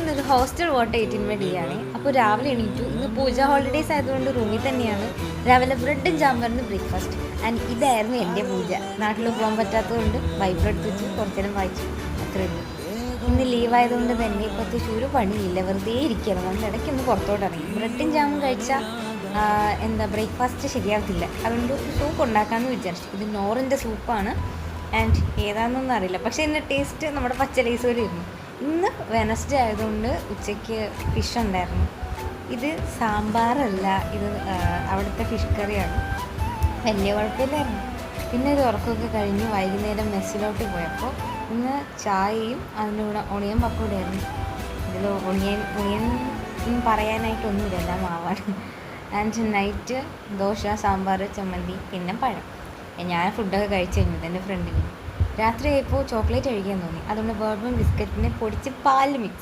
ഇന്നൊരു hostel vote 18 ആണ്. അപ്പോൾ രാവിലെ എണീറ്റു. ഇന്ന് പൂജ ഹോളിഡേയ്സ് ആയതുകൊണ്ട് റൂമിൽ തന്നെയാണ്. രാവിലെ ബ്രെഡും ജാമ്പറിന് ബ്രേക്ക്ഫാസ്റ്റ്. ആൻഡ് ഇതായിരുന്നു എൻ്റെ പൂജ. നാട്ടിൽ പോകാൻ പറ്റാത്തതുകൊണ്ട് ബൈബിൾ എടുത്ത് വെച്ച് കുറച്ച് നേരം വായിച്ചു. അത്രയേ ഉള്ളൂ. ഇന്ന് ലീവായതുകൊണ്ട് തന്നെ പ്രത്യേകിച്ച് ഒരു പണിയില്ല, വെറുതെ ഇരിക്കുകയാണ്. നമ്മൾ ഇടയ്ക്കൊന്ന് പുറത്തോട്ട് ഇറങ്ങി. ബ്രെഡും ജാമും കഴിച്ചാൽ ബ്രേക്ക്ഫാസ്റ്റ് ശരിയാവത്തില്ല. അതുകൊണ്ട് സൂപ്പ് ഉണ്ടാക്കാമെന്ന് വിചാരിച്ചു. ഇത് നോറിൻ്റെ സൂപ്പാണ്. ആൻഡ് ഏതാണെന്നൊന്നും അറിയില്ല, പക്ഷേ ഇതിൻ്റെ ടേസ്റ്റ് നമ്മുടെ പച്ച റൈസ് പോലെ ഇരുന്നു. ഇന്ന് വെനസ്ഡേ ആയതുകൊണ്ട് ഉച്ചയ്ക്ക് ഫിഷ് ഉണ്ടായിരുന്നു. ഇത് സാമ്പാറല്ല, ഇത് അവിടുത്തെ ഫിഷ് കറിയാണ്. വലിയ കുഴപ്പമില്ലായിരുന്നു. പിന്നെ ഒരു ഉറക്കമൊക്കെ കഴിഞ്ഞ് വൈകുന്നേരം മെസ്സിലോട്ട് പോയപ്പോൾ ഇന്ന് ചായയും അതിൻ്റെ കൂടെ ഒണിയൻ പപ്പടമായിരുന്നു. ഇതിൽ ഒണിയൻ പറയാനായിട്ടൊന്നുമില്ല, എല്ലാം മാവാണ്. ആൻഡ് നൈറ്റ് ദോശ, സാമ്പാർ, ചമ്മന്തി, പിന്നെ പഴം. ഞാൻ ഫുഡൊക്കെ കഴിച്ചു കഴിഞ്ഞത് എൻ്റെ ഫ്രണ്ടിന്. രാത്രി ആയപ്പോൾ ചോക്ലേറ്റ് കഴിക്കാൻ തോന്നി. അതുകൊണ്ട് ബോർബൺ ബിസ്ക്കറ്റിനെ പൊടിച്ച് പാലിൽ മിക്സ്